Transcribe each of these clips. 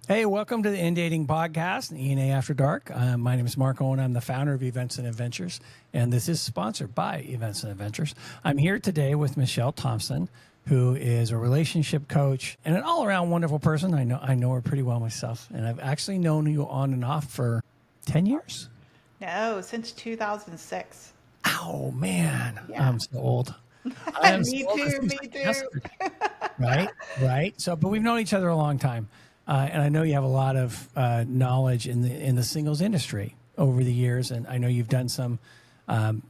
Hey, welcome to the In Dating Podcast, ENA After Dark. My name is Mark Owen. I'm the founder of Events and Adventures, and this is sponsored by Events and Adventures. I'm here today with Michelle Thompson, who is a relationship coach and an all-around wonderful person. I know her pretty well myself, and I've actually known you on and off for 10 years. No, since 2006. Oh, man. Yeah. I'm so old. I am Me so old. It too, seems me like too. yesterday. Right. So, but we've known each other a long time. And I know you have a lot of knowledge in the singles industry over the years, and I know you've done some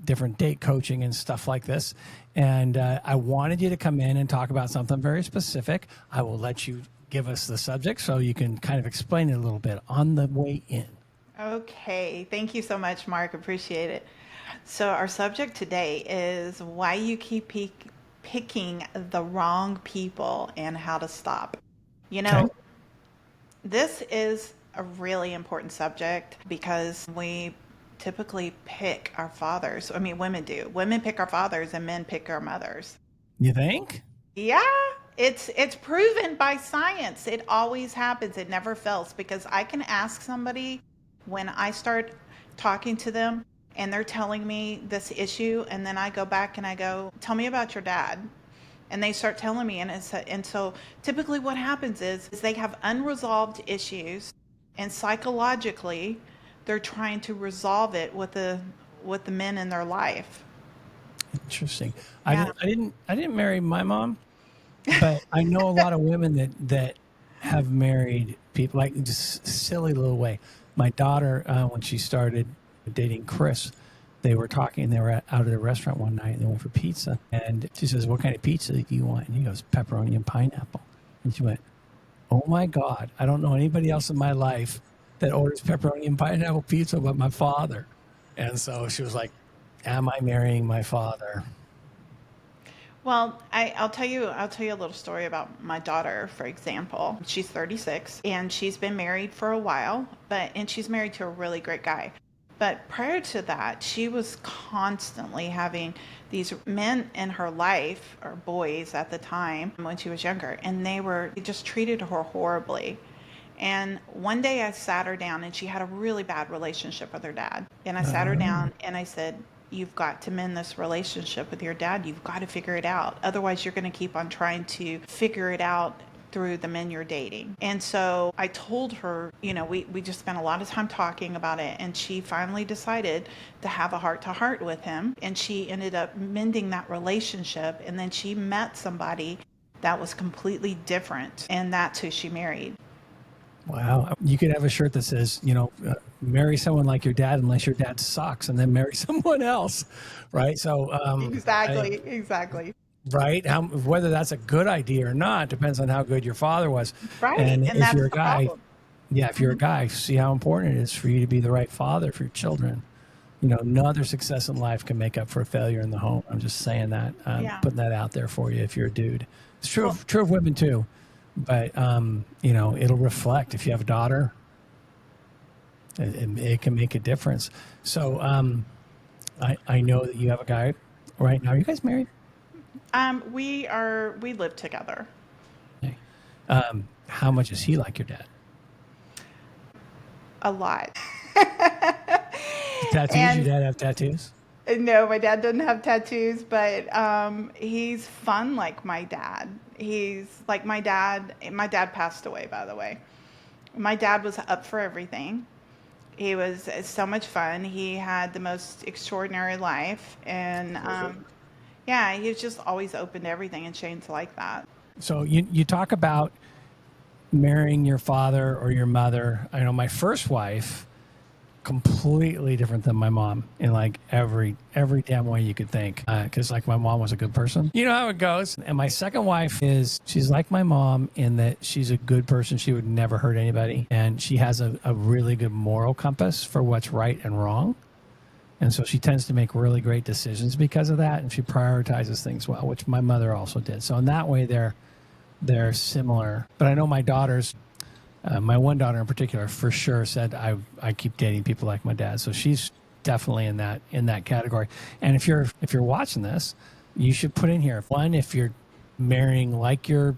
different date coaching and stuff like this. And I wanted you to come in and talk about something very specific. I will let you give us the subject so you can kind of explain it a little bit on the way in. Okay, thank you so much, Mark. Appreciate it. So our subject today is why you keep picking the wrong people and how to stop. You know, Okay. this is a really important subject because we typically pick our fathers. I mean, women do. Women pick our fathers and men pick our mothers. You think? Yeah, it's proven by science. It always happens. It never fails because I can ask somebody when I start talking to them and they're telling me this issue, and then I go back and I go, "Tell me about your dad." And they start telling me, and so typically what happens is they have unresolved issues, and psychologically they're trying to resolve it with the men in their life. Interesting. Yeah. I didn't marry my mom, but I know a lot of women that have married people like just silly little way. My daughter, when she started dating Chris, they were talking. They were out at a restaurant one night and they went for pizza. And she says, "What kind of pizza do you want?" And he goes, "Pepperoni and pineapple." And she went, "Oh my God, I don't know anybody else in my life that orders pepperoni and pineapple pizza but my father." And so she was like, "Am I marrying my father?" Well, I'll tell you a little story about my daughter, for example. She's 36 and she's been married for a while, and she's married to a really great guy. But prior to that, she was constantly having these men in her life, or boys at the time when she was younger, and they just treated her horribly. And one day I sat her down, and she had a really bad relationship with her dad. And I sat her down and I said, "You've got to mend this relationship with your dad. You've got to figure it out. Otherwise, you're going to keep on trying to figure it out through the men you're dating." And so I told her, we just spent a lot of time talking about it. And she finally decided to have a heart to heart with him. And she ended up mending that relationship. And then she met somebody that was completely different. And that's who she married. Wow. You could have a shirt that says, marry someone like your dad unless your dad sucks, and then marry someone else. Right. So, Exactly. right. Whether that's a good idea or not depends on how good your father was. Right. And And if that's you're a the guy, problem. yeah, if you're a guy, see how important it is for you to be the right father for your children. No other success in life can make up for a failure in the home. I'm just saying that, Yeah. putting that out there for you if you're a dude. It's true Well, true of women too. But, it'll reflect if you have a daughter, it can make a difference. So I know that you have a guy right now. Are you guys married? we live together. Okay. How much is he like your dad? A lot. Tattoos? Your And dad have tattoos? no, my dad doesn't have tattoos, but he's fun like my dad. He's like my dad. My dad passed away, by the way. My dad was up for everything. He was so much fun. He had the most extraordinary life, and yeah, he was just always open to everything, and Shane's like that. So you talk about marrying your father or your mother. I know my first wife, completely different than my mom in like every damn way you could think, because like my mom was a good person. You know how it goes. And my second wife she's like my mom in that she's a good person. She would never hurt anybody, and she has a really good moral compass for what's right and wrong. And so she tends to make really great decisions because of that, and she prioritizes things well, which my mother also did. So in that way they're similar. But I know my daughters, my one daughter in particular, for sure said I keep dating people like my dad. So she's definitely in that category. And if you're watching this, you should put in here, one, if you're marrying like your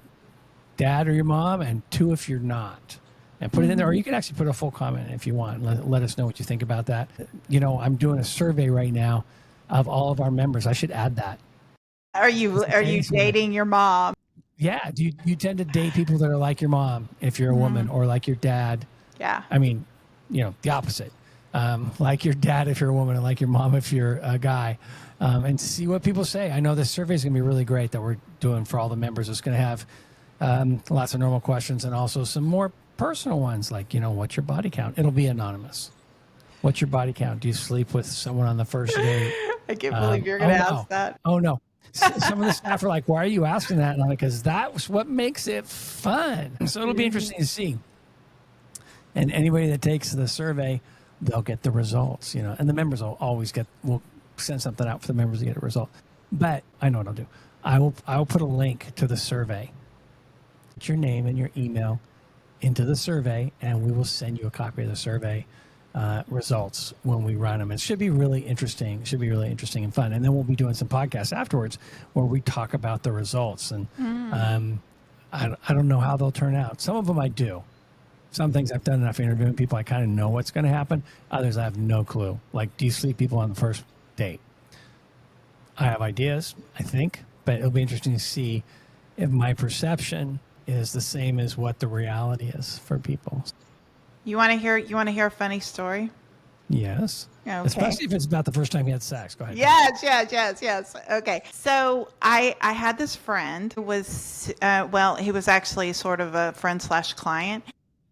dad or your mom, and two, if you're not. and put it in there. Or you can actually put a full comment if you want. Let us know what you think about that. I'm doing a survey right now of all of our members. I should add that. Are you dating your mom? Yeah. Do you tend to date people that are like your mom if you're a woman, or like your dad? Yeah. I mean, the opposite. Like your dad if you're a woman, and like your mom if you're a guy. And see what people say. I know this survey is going to be really great that we're doing for all the members. It's going to have lots of normal questions and also some more personal ones, like, what's your body count? It'll be anonymous. What's your body count? Do you sleep with someone on the first date? I can't believe you're going to ask that. Oh, no. Some of the staff are like, why are you asking that? And I'm like, because that's what makes it fun. So it'll be interesting to see. And anybody that takes the survey, they'll get the results, and the members will always we'll send something out for the members to get a result. But I know what I'll do. I will put a link to the survey. Put your name and your email into the survey, and we will send you a copy of the survey results when we run them. It should be really interesting. It should be really interesting and fun. And then we'll be doing some podcasts afterwards where we talk about the results. And I don't know how they'll turn out. Some of them I do. Some things I've done enough interviewing people, I kind of know what's going to happen. Others, I have no clue. Like, do you sleep people on the first date? I have ideas, I think, but it'll be interesting to see if my perception is the same as what the reality is for people. You want to hear a funny story? Yes. Okay. Especially if it's about the first time you had sex. Go ahead. Yes. Okay. So I had this friend who was, he was actually sort of a friend / client.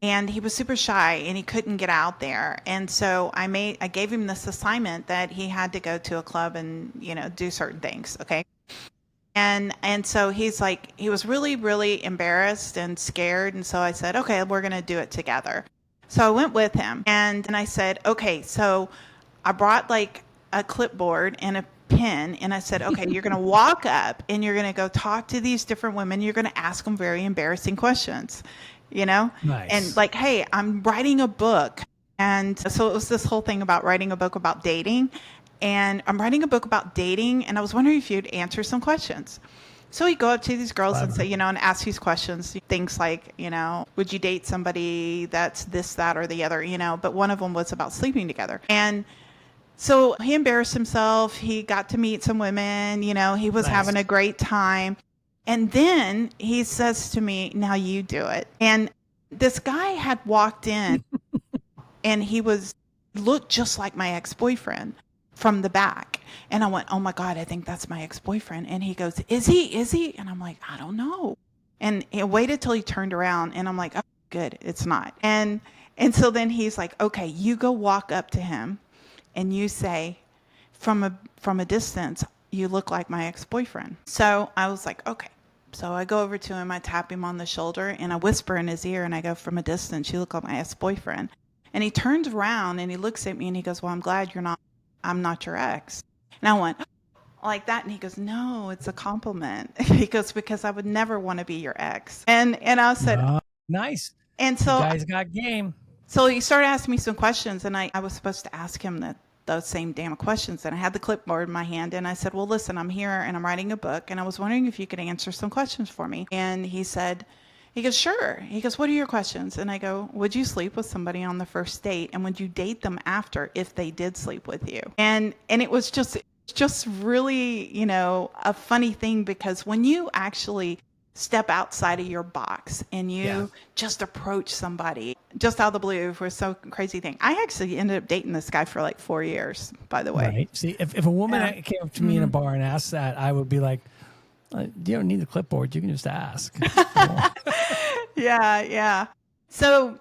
And he was super shy and he couldn't get out there. And so I gave him this assignment that he had to go to a club and, do certain things. Okay. And so he was really, really embarrassed and scared. And so I said, okay, we're going to do it together. So I went with him and I said, okay, so I brought like a clipboard and a pen. And I said, okay, you're going to walk up and you're going to go talk to these different women. You're going to ask them very embarrassing questions. Nice. And like, hey, I'm writing a book. And so it was this whole thing about writing a book about dating. And I'm writing a book about dating. And I was wondering if you'd answer some questions. So he'd go up to these girls and say, and ask these questions, things like, would you date somebody that's this, that, or the other, but one of them was about sleeping together. And so he embarrassed himself. He got to meet some women, he was having a great time. And then he says to me, now you do it. And this guy had walked in and he looked just like my ex-boyfriend from the back. And I went, oh my God, I think that's my ex-boyfriend. And he goes, is he? And I'm like, I don't know. And he waited till he turned around and I'm like, oh, good, it's not. And so then he's like, okay, you go walk up to him and you say, from a distance, you look like my ex-boyfriend. So I was like, okay. So I go over to him, I tap him on the shoulder, and I whisper in his ear, and I go, from a distance, you look like my ex-boyfriend. And he turns around, and he looks at me, and he goes, well, I'm glad I'm not your ex. And I went, like that, and he goes, no, it's a compliment. He goes, because I would never want to be your ex. And I said, nice. And so, you guys got game. So he started asking me some questions, and I was supposed to ask him those same damn questions. And I had the clipboard in my hand and I said, well, listen, I'm here and I'm writing a book and I was wondering if you could answer some questions for me. And he goes, sure. He goes, what are your questions? And I go, would you sleep with somebody on the first date? And would you date them after if they did sleep with you? And it was just really, a funny thing, because when you actually step outside of your box and you just approach somebody just out of the blue for some crazy thing. I actually ended up dating this guy for like 4 years, by the way. Right. See, if a woman came up to me in a bar and asked that, I would be like, you don't need the clipboard. You can just ask. Yeah. So,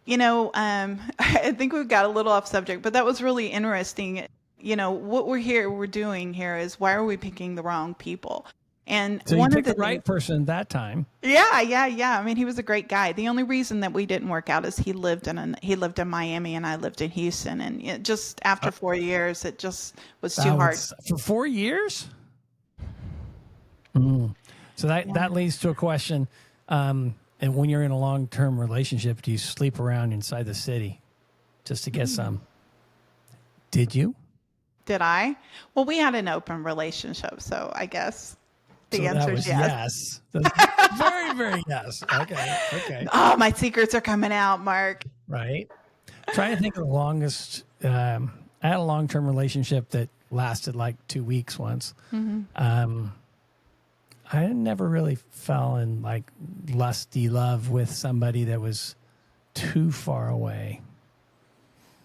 I think we've got a little off subject, but that was really interesting. What we're doing here is, why are we picking the wrong people? And so you picked the right person that time. Yeah. I mean, he was a great guy. The only reason that we didn't work out is he lived in Miami and I lived in Houston, and it just after 4 years, it just was too hard. For 4 years. So that leads to a question. And when you're in a long-term relationship, do you sleep around inside the city just to get some? Did you? Did I? Well, we had an open relationship, so I guess the answer is yes. That's very, very yes. Okay. Okay. Oh, my secrets are coming out, Mark. Right. Trying to think of the longest. I had a long-term relationship that lasted like 2 weeks once. I never really fell in like lusty love with somebody that was too far away.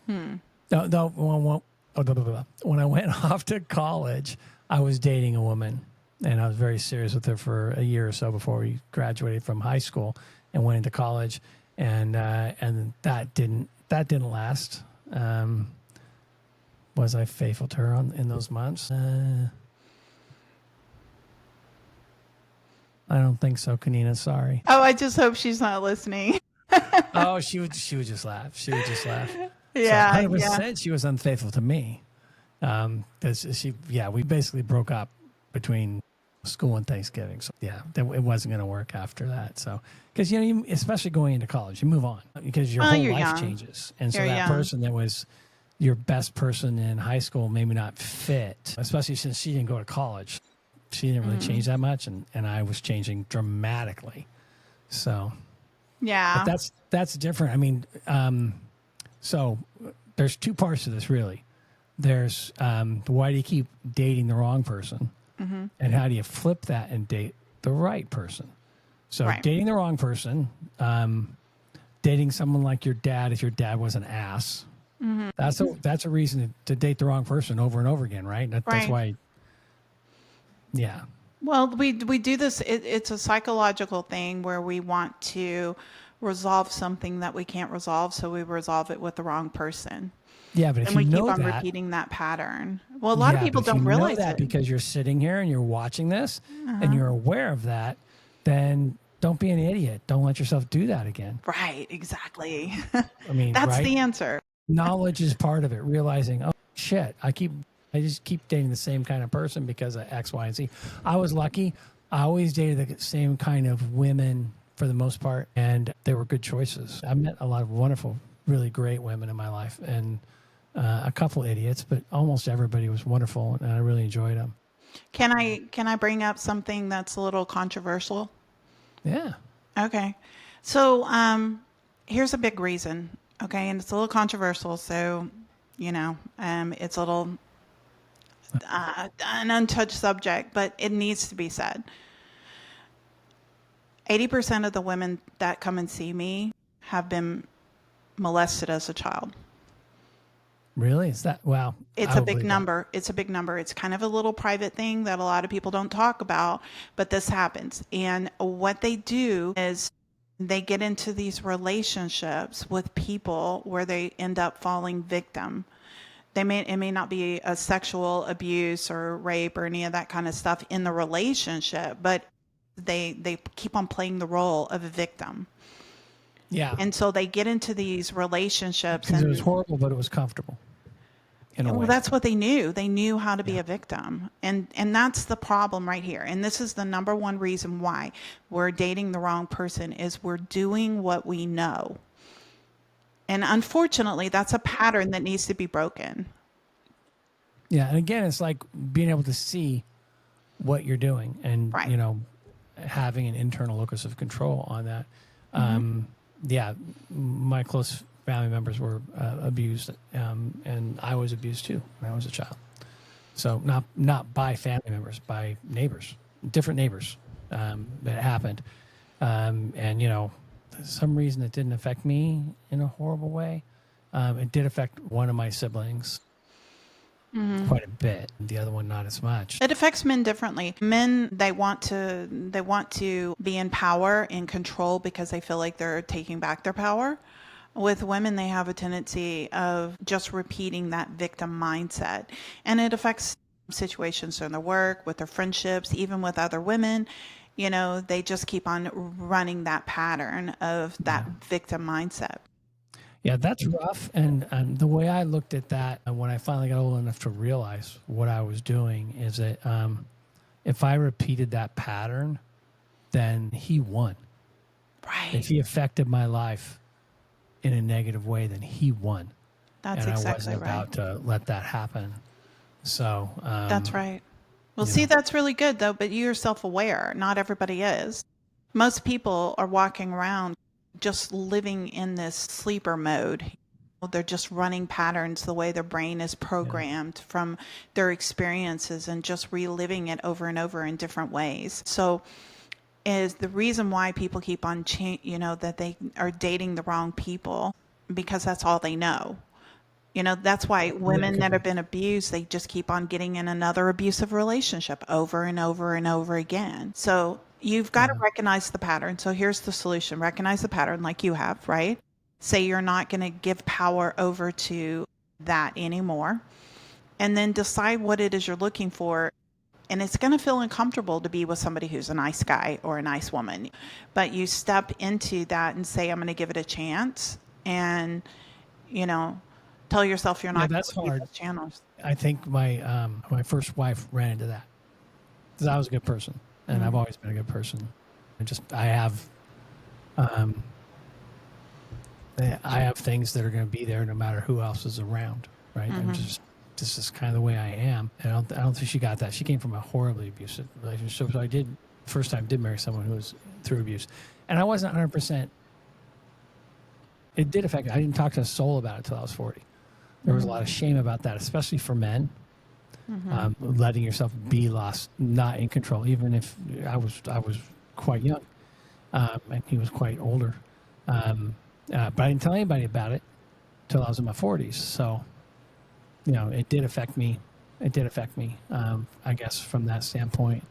No, when I went off to college, I was dating a woman, and I was very serious with her for a year or so before we graduated from high school and went into college, and that didn't last. Was I faithful to her in those months? I don't think so, Kanina. Sorry. Oh, I just hope she's not listening. Oh, she would just laugh. She would just laugh. Yeah, So 100% she was unfaithful to me. Because we basically broke up between school and Thanksgiving. So yeah, it wasn't going to work after that. So, because, you especially going into college, you move on because your whole life young. changes. And so You're that young. person that was your best person in high school maybe not fit, especially since she didn't go to college. She didn't really change that much. And I was changing dramatically. So, Yeah. but that's different. I mean, so there's two parts to this, really. There's why do you keep dating the wrong person? And how do you flip that and date the right person? So Right. dating the wrong person, dating someone like your dad if your dad was an ass. That's a reason to date the wrong person over and over again, right? That's Right. why. Yeah. Well, we do this. It's a psychological thing where we want to resolve something that we can't resolve, so we resolve it with the wrong person. Yeah, but if And we you keep know on that, repeating that pattern. Well, a lot of yeah, people but if don't you know realize that it. because you're sitting here and you're watching this Uh-huh. and you're aware of that, then don't be an idiot. Don't let yourself do that again. Right, exactly. I mean, That's right? the answer. Knowledge is part of it. Realizing, oh shit, I just keep dating the same kind of person because of X, Y, and Z. I was lucky. I always dated the same kind of women for the most part, and they were good choices. I met a lot of wonderful, really great women in my life, and a couple idiots, but almost everybody was wonderful, and I really enjoyed them. Can I bring up something that's a little controversial? Yeah. Okay. So, here's a big reason. Okay, and it's a little controversial, so it's a little an untouched subject, but it needs to be said. 80% of the women that come and see me have been molested as a child. Really? Is that wow? It's I a would big believe that. number. It's a big number. It's kind of a little private thing that a lot of people don't talk about, but this happens. And what they do is they get into these relationships with people where they end up falling victim. It may not be a sexual abuse or rape or any of that kind of stuff in the relationship, but they keep on playing the role of a victim. Yeah. And so they get into these relationships Because it was and horrible, but it was comfortable. In a well, way. that's what they knew. They knew how to be Yeah. a victim. And that's the problem right here. And this is the number one reason why we're dating the wrong person is we're doing what we know. And unfortunately, that's a pattern that needs to be broken. Yeah, and again, it's like being able to see what you're doing, and Right. having an internal locus of control on that. Yeah, my close family members were abused, and I was abused too when I was a child. So not by family members, by neighbors, different neighbors. That happened, and some reason it didn't affect me in a horrible way. It did affect one of my siblings quite a bit. The other one not as much. It affects men differently. Men, they want to be in power and control because they feel like they're taking back their power. With women, they have a tendency of just repeating that victim mindset. And it affects situations in their work, with their friendships, even with other women. They just keep on running that pattern of that victim mindset. Yeah, that's rough. And the way I looked at that when I finally got old enough to realize what I was doing is that if I repeated that pattern, then he won. Right. If he affected my life in a negative way, then he won. That's and exactly I wasn't right. about to let that happen. So That's right. Well, see, that's really good though, but you're self-aware. Not everybody is. Most people are walking around just living in this sleeper mode. They're just running patterns the way their brain is Yeah. programmed from their experiences and just reliving it over and over in different ways. So is the reason why people keep on that they are dating the wrong people, because that's all they know. That's why Yeah, it women could that be. have been abused, they just keep on getting in another abusive relationship over and over and over again. So you've got to Yeah. recognize the pattern. So here's the solution: recognize the pattern like you have, right? Say you're not going to give power over to that anymore. And then decide what it is you're looking for. And it's going to feel uncomfortable to be with somebody who's a nice guy or a nice woman. But you step into that and say, I'm going to give it a chance. And, you know, tell yourself you're Yeah, not that's going to leave hard. those channels. I think my first wife ran into that because I was a good person, and I've Mm-hmm. always been a good person. I have um, I have things that are going to be there no matter who else is around, right? I'm Mm-hmm. just this is kind of the way I am. And I don't think she got that. She came from a horribly abusive relationship. So I did first time did marry someone who was through abuse, and I wasn't 100%. It did affect me. I didn't talk to a soul about it till I was 40. There was a lot of shame about that, especially for men. Mm-hmm. Letting yourself be lost, not in control, even if I was quite young, and he was quite older. But I didn't tell anybody about it till I was in my 40s. So, it did affect me. It did affect me, I guess, from that standpoint.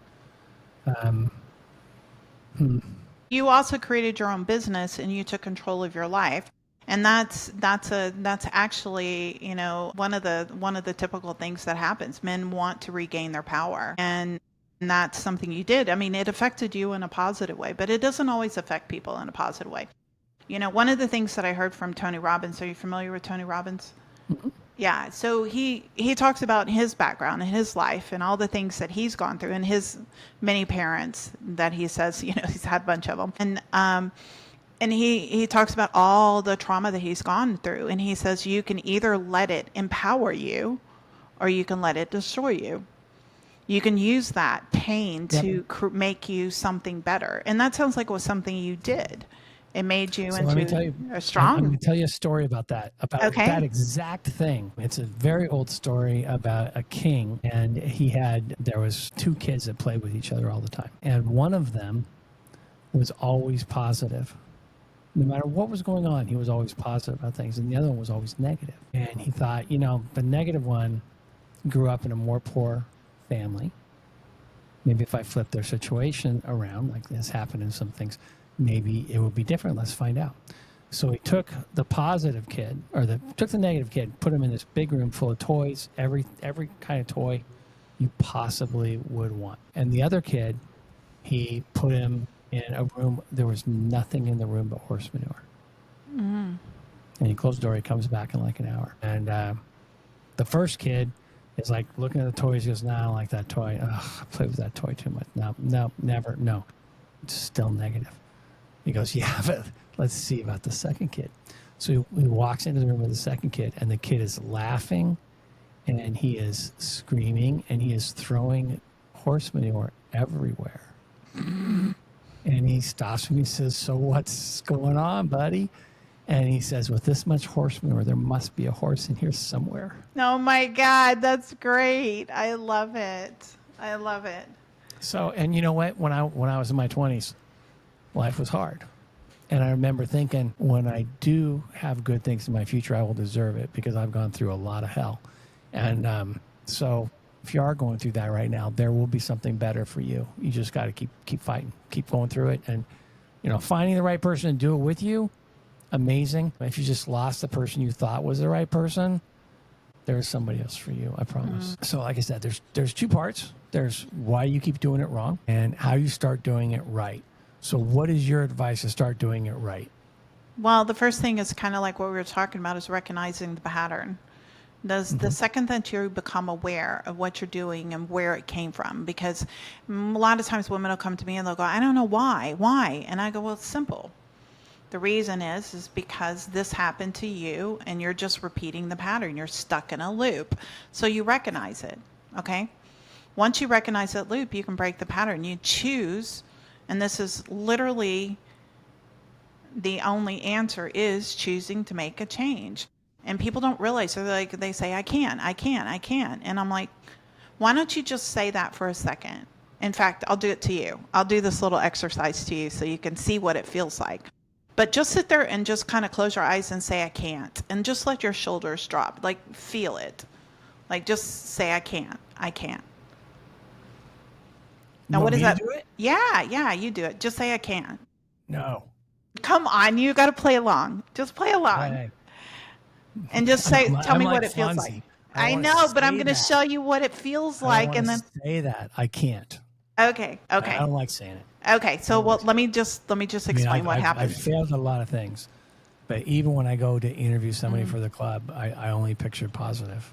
Um, hmm. You also created your own business and you took control of your life. And that's actually, one of the typical things that happens. Men want to regain their power. And that's something you did. I mean, it affected you in a positive way, but it doesn't always affect people in a positive way. One of the things that I heard from Tony Robbins, are you familiar with Tony Robbins? Yeah, so he talks about his background and his life and all the things that he's gone through and his many parents that he says, he's had a bunch of them. And he talks about all the trauma that he's gone through, and he says you can either let it empower you or you can let it destroy you. You can use that pain Yep. to make you something better. And that sounds like it was something you did. It made you So let me into tell you, a I'm going strong. to tell you a story about that Okay. exact thing. It's a very old story about a king, and there was two kids that played with each other all the time, and one of them was always positive. No matter what was going on, he was always positive about things, and the other one was always negative. And he thought, the negative one grew up in a more poor family. Maybe if I flip their situation around, like this happened in some things, maybe it would be different. Let's find out. So he took the positive kid, took the negative kid, put him in this big room full of toys, every kind of toy you possibly would want. And the other kid, he put him in a room. There was nothing in the room but horse manure. Mm. And he closed the door. He comes back in like an hour. And the first kid is like looking at the toys. He goes, "No, I don't like that toy. Ugh, I play with that toy too much. No, no, never. No." It's still negative. He goes, "Yeah, but let's see about the second kid." So he walks into the room with the second kid, and the kid is laughing, and he is screaming, and he is throwing horse manure everywhere. And he stops me and says, "So what's going on, buddy?" And he says, "With this much horse manure, there must be a horse in here somewhere." Oh my God, that's great. I love it. I love it. So, and you know what? When I was in my 20s, life was hard. And I remember thinking, when I do have good things in my future, I will deserve it because I've gone through a lot of hell. And so, if you are going through that right now, there will be something better for you. You just got to keep fighting, keep going through it, and finding the right person to do it with you. Amazing. If you just lost the person you thought was the right person, there's somebody else for you. I promise. So, like I said, there's two parts. There's why you keep doing it wrong and how you start doing it right. So, what is your advice to start doing it right? Well, the first thing is kind of like what we were talking about, is recognizing the pattern. Does the Mm-hmm. second that you become aware of what you're doing and where it came from, because a lot of times women will come to me and they'll go, I don't know why, and I go, well, it's simple. The reason is because this happened to you and you're just repeating the pattern. You're stuck in a loop. So you recognize it. Okay. Once you recognize that loop, you can break the pattern. You choose And this is literally the only answer is choosing to make a change. And people don't realize, so they say, I can't, I can't, I can't. And I'm like, why don't you just say that for a second? In fact, I'll do it to you. I'll do this little exercise to you so you can see what it feels like. But just sit there and just kind of close your eyes and say, I can't. And just let your shoulders drop. Like, feel it. Like, just say, I can't. I can't. Now, what Want is me to that? do it? Yeah, you do it. Just say, I can't. No. Come on, you got to play along. Just play along. Hey, And just say, tell I'm me like what it feels like. Fonzie. I know, but I'm going to show you what it feels I don't like. want And to then, say that. I can't. okay. I don't like saying it. Okay. So, well, let me just I mean, explain what I've happens. failed at a lot of things, but even when I go to interview somebody for the club, I only picture positive.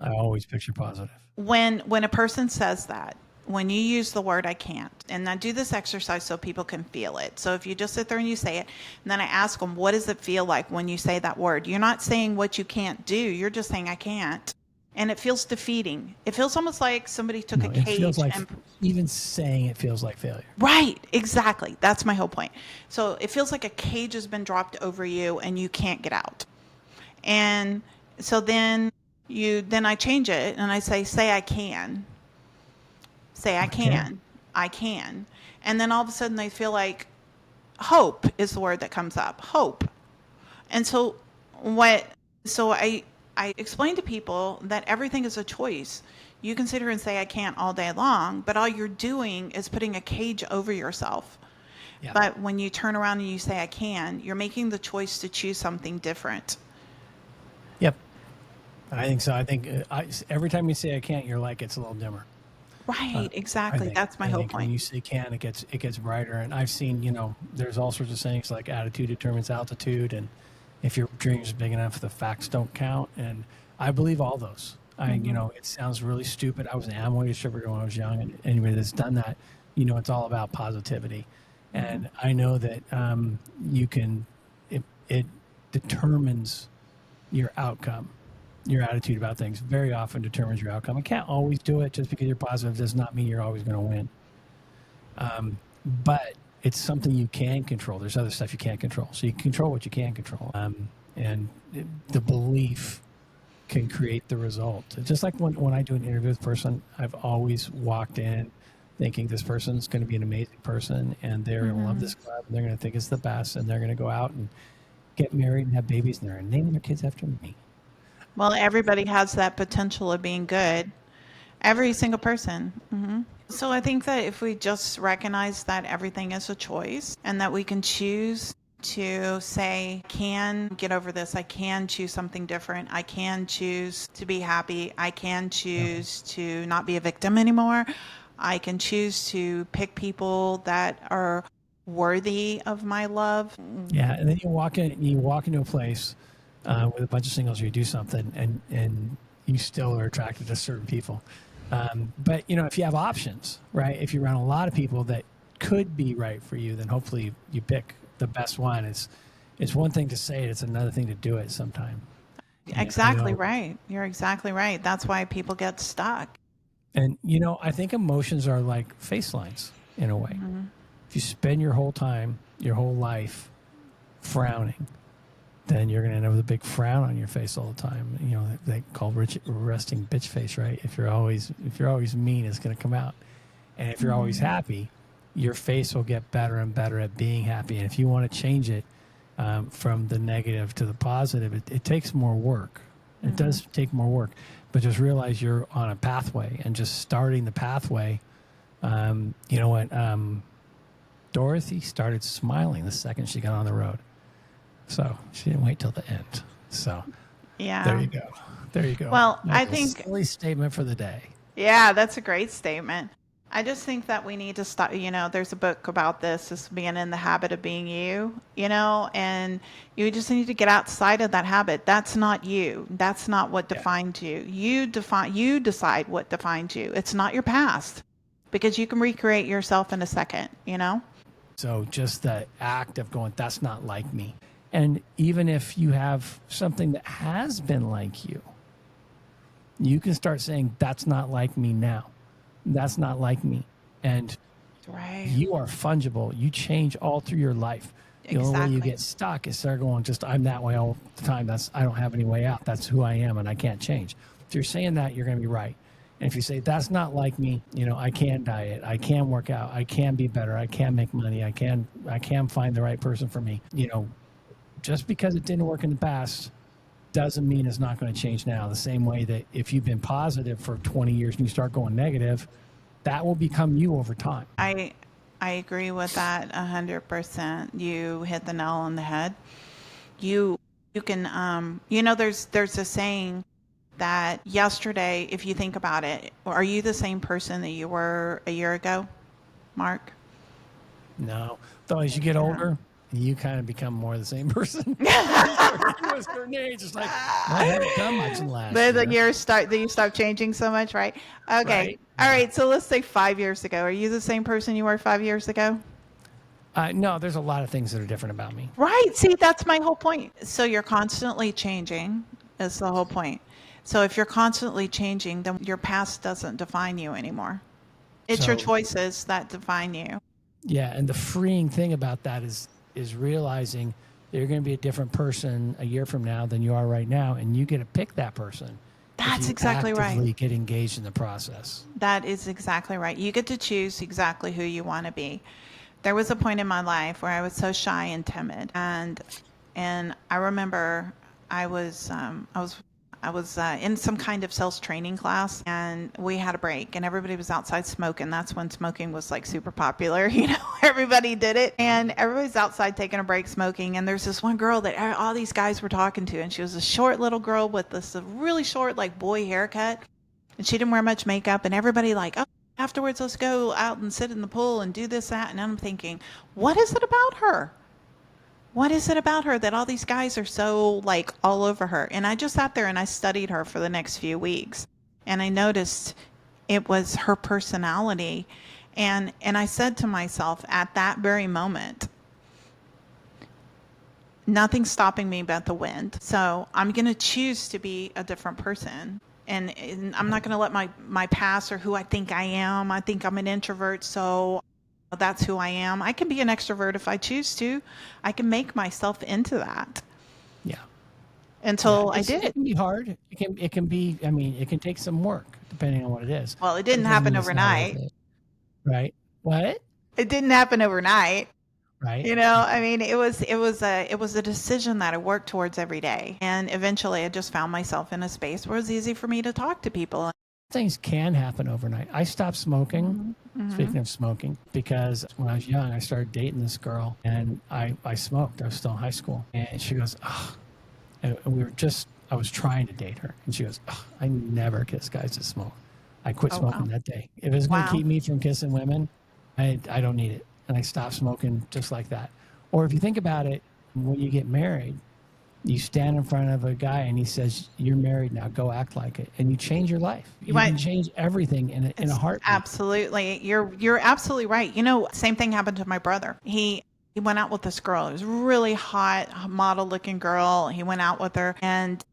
I always picture positive. When a person says that, when you use the word I can't, and I do this exercise so people can feel it. So if you just sit there and you say it, and then I ask them, what does it feel like when you say that word? You're not saying what you can't do. You're just saying I can't. And it feels defeating. It feels almost like somebody took a It feels cage like, and even saying it feels like failure. right, exactly. That's my whole point. So it feels like a cage has been dropped over you and you can't get out. And so then I change it and I say I can. Say I can. I can. And then all of a sudden they feel like hope is the word that comes up. Hope. And so I explain to people that everything is a choice. You can sit here and say I can't all day long, but all you're doing is putting a cage over yourself. Yeah. But when you turn around and you say I can, you're making the choice to choose something different. Yep. I think so. I think every time you say I can't, you're like, it's a little dimmer. Right, exactly. That's my I whole think when point. you say can, it gets brighter. And I've seen, there's all sorts of sayings like attitude determines altitude, and if your dreams are big enough, the facts don't count. And I believe all those. It sounds really stupid. I was an Amway distributor when I was young, and anybody that's done that, it's all about positivity. And I know that you can. It determines your outcome. Your attitude about things very often determines your outcome. It can't always do it. Just because you're positive does not mean you're always going to win. But it's something you can control. There's other stuff you can't control. So you control what you can control. The belief can create the result. It's just like when I do an interview with a person, I've always walked in thinking this person's going to be an amazing person and they're going to love this club and they're going to think it's the best and they're going to go out and get married and have babies and they're naming their kids after me. Well, everybody has that potential of being good. Every single person. So I think that if we just recognize that everything is a choice and that we can choose to say, I can get over this. I can choose something different. I can choose to be happy. I can choose to not be a victim anymore. I can choose to pick people that are worthy of my love. Yeah, and then you walk into a place with a bunch of singles, or you do something, and you still are attracted to certain people. But if you have options, right? If you're around a lot of people that could be right for you, then hopefully you pick the best one. It's one thing to say it; it's another thing to do it sometime. Exactly right. You're exactly right. That's why people get stuck. And I think emotions are like face lines in a way. If you spend your whole life frowning, then you're going to end up with a big frown on your face all the time. They call resting bitch face, right? If you're always mean, it's going to come out. And if you're always happy, your face will get better and better at being happy. And if you want to change it from the negative to the positive, it takes more work. It does take more work. But just realize you're on a pathway, and just starting the pathway. You know what? Dorothy started smiling the second she got on the road. So she didn't wait till the end. So Yeah. There you go. Well, That's I think silly statement for the day. Yeah, that's a great statement. I just think that we need to stop. There's a book about this, just being in the habit of being you, and you just need to get outside of that habit. That's not you. That's not what defines you. You decide what defines you. It's not your past, because you can recreate yourself in a second, So just the act of going, that's not like me. And even if you have something that has been like you can start saying, that's not like me now. That's not like me. And Right. You are fungible. You change all through your life. The only way you Exactly. get stuck is start going, just I'm that way all the time. I don't have any way out. That's who I am and I can't change. If you're saying that, you're going to be right. And if you say that's not like me, I can diet, I can work out, I can be better, I can make money, I can find the right person for me. Just because it didn't work in the past doesn't mean it's not going to change now. The same way that if you've been positive for 20 years and you start going negative, that will become you over time. I agree with that 100%. You hit the nail on the head. You can there's a saying that yesterday, if you think about it, are you the same person that you were a year ago, Mark? No. Though as you get Yeah. older, you kind of become more the same person. You start getting to a certain age, it's like, well, I haven't done much in the last The year. years start that you stop changing so much, right? Okay. Right? All Yeah. right. So let's say 5 years ago. Are you the same person you were 5 years ago? No, there's a lot of things that are different about me. Right. See, that's my whole point. So you're constantly changing is the whole point. So if you're constantly changing, then your past doesn't define you anymore. It's your So choices that define you. yeah, and the freeing thing about that is realizing that you're going to be a different person a year from now than you are right now, and you get to pick that person if That's you exactly right. actively get engaged in the process. That is exactly right. You get to choose exactly who you want to be. There was a point in my life where I was so shy and timid, and I remember I was in some kind of sales training class, and we had a break, and everybody was outside smoking. That's when smoking was like super popular. Everybody did it, and everybody's outside taking a break smoking. And there's this one girl that all these guys were talking to, and she was a short little girl with this really short like boy haircut, and she didn't wear much makeup, and everybody like, oh, afterwards let's go out and sit in the pool and do this, that. And I'm thinking, what is it about her? What is it about her that all these guys are so like all over her? And I just sat there and I studied her for the next few weeks, and I noticed it was her personality. And I said to myself at that very moment, nothing's stopping me but the wind. So I'm going to choose to be a different person. And I'm not going to let my past or who I think I am. I think I'm an introvert, so that's who I am. I can be an extrovert if I choose to. I can make myself into that. Yeah. Until I It did. can be hard. It can be. I mean, it can take some work depending on what it is. Well, it But didn't doesn't happen mean it's not worth overnight. it, right? What? It didn't happen overnight. Right? I mean, it was a decision that I worked towards every day. And eventually I just found myself in a space where it was easy for me to talk to people. Things can happen overnight. I stopped smoking. Speaking of smoking, because when I was young, I started dating this girl, and I smoked. I was still in high school, and she goes, "Oh," and I was trying to date her, and she goes, "Oh, I never kiss guys that smoke." I quit Oh, smoking wow. that day. If it's going to Wow. keep me from kissing women, I don't need it, and I stopped smoking just like that. Or if you think about it, when you get married, you stand in front of a guy and he says, "You're married now. Go act like it," and you change your life. You might- can change everything in a heartbeat. Absolutely. You're absolutely right. Same thing happened to my brother. He went out with this girl. It was a really hot model looking girl. He went out with her, and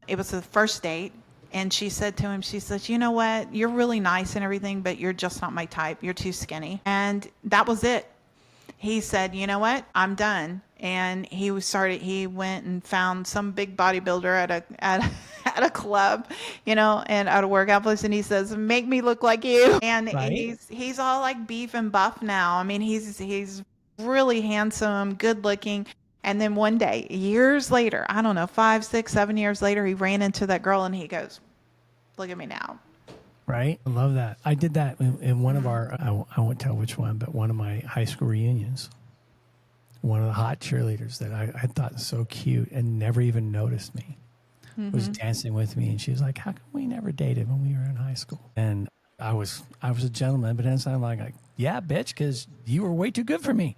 it was the first date. And she said to him, she says, "You know what? You're really nice and everything, but you're just not my type. You're too skinny." And that was it. He said, "You know what? I'm done." And he went and found some big bodybuilder at a club, and at a workout place, and he says, "Make me look like you." And Right? he's all like beef and buff now. I mean, he's really handsome, good looking. And then one day, years later, I don't know, 5, 6, 7 years later, he ran into that girl and he goes, "Look at me now." Right? I love that. I did that in one of I won't tell which one, but one of my high school reunions. One of the hot cheerleaders that I thought was so cute and never even noticed me was dancing with me. And she was like, "How come we never dated when we were in high school?" And I was a gentleman, but then I'm like, "Yeah, bitch, because you were way too good for me."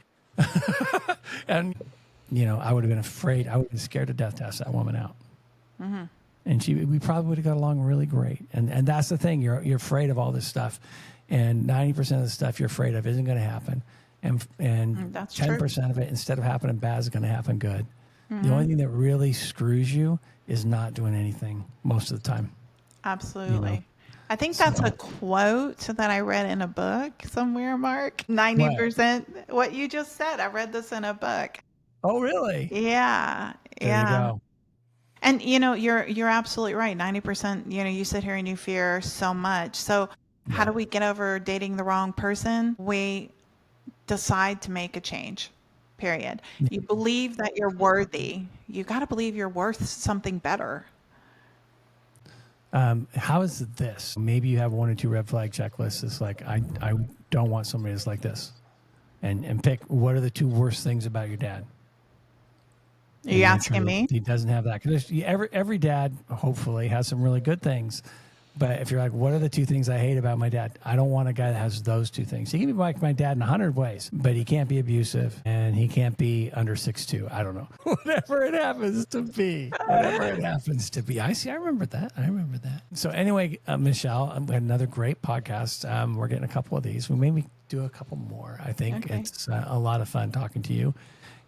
And, I would have been afraid. I would have been scared to death to ask that woman out. And we probably would have got along really great. And that's the thing. You're afraid of all this stuff. And 90% of the stuff you're afraid of isn't going to happen. And That's 10% of it, instead of happening bad, is going to happen good. The only thing that really screws you is not doing anything most of the time. Absolutely. I think that's a quote that I read in a book somewhere, Mark. What? 90% what you just said. I read this in a book. Oh, really? Yeah. There you Yeah. go. And you're absolutely right. 90%, you sit here and you fear so much. So how Yeah. do we get over dating the wrong person? We decide to make a change. Period. You believe that you're worthy. You got to believe you're worth something better. How is this? Maybe you have one or two red flag checklists. It's like, I don't want somebody that's like this. And pick what are the two worst things about your dad. Are And you make sure asking that me? he doesn't have that. Because every dad, hopefully, has some really good things. But if you're like, what are the two things I hate about my dad? I don't want a guy that has those two things. He can be like my dad in 100 ways, but he can't be abusive and he can't be under 6'2". I don't know. Whatever it happens to be. Whatever it happens to be. I remember that. So anyway, Michelle, we had another great podcast. We're getting a couple of these. We maybe do a couple more. I think Okay. it's a lot of fun talking to you.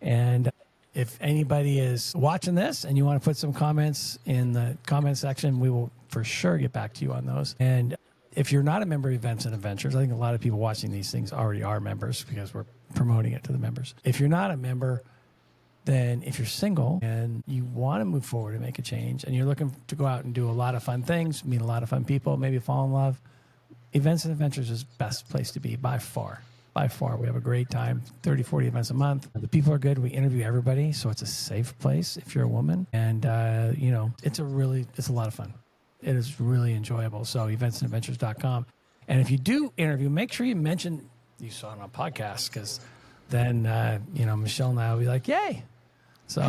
And if anybody is watching this and you want to put some comments in the comment section, we will for sure get back to you on those. And if you're not a member of Events and Adventures, I think a lot of people watching these things already are members because we're promoting it to the members. If you're not a member, then if you're single and you want to move forward and make a change and you're looking to go out and do a lot of fun things, meet a lot of fun people, maybe fall in love, Events and Adventures is the best place to be by far. By far, we have a great time, 30, 40 events a month. The people are good. We interview everybody, so it's a safe place if you're a woman. And, it's a lot of fun. It is really enjoyable. So eventsandadventures.com. And if you do interview, make sure you mention you saw it on a podcast because then, Michelle and I will be like, yay. So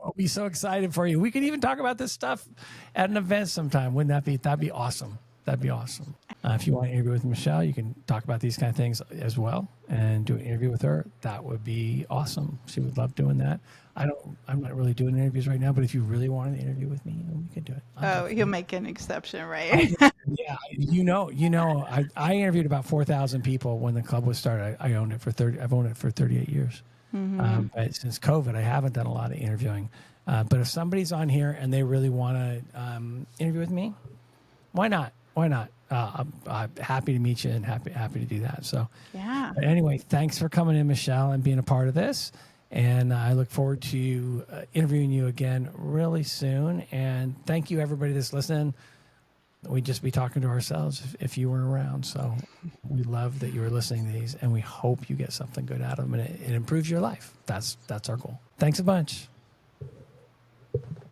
I'll be so excited for you. We could even talk about this stuff at an event sometime. Wouldn't that be? That'd be awesome. That'd be awesome. If you want to interview with Michelle, you can talk about these kind of things as well and do an interview with her. That would be awesome. She would love doing that. I'm not really doing interviews right now, but if you really want an interview with me, we could do it. Oh, he'll make an exception, right? Yeah, I interviewed about 4,000 people when the club was started. I owned it for 30. I've owned it for 38 years. But since COVID, I haven't done a lot of interviewing. But if somebody's on here and they really want to interview with me, why not? Why not? I'm happy to meet you and happy to do that. So, Yeah. But anyway, thanks for coming in, Michelle, and being a part of this. And I look forward to interviewing you again really soon. And thank you, everybody that's listening. We'd just be talking to ourselves if you weren't around. So we love that you were listening to these, and we hope you get something good out of them and it improves your life. That's our goal. Thanks a bunch.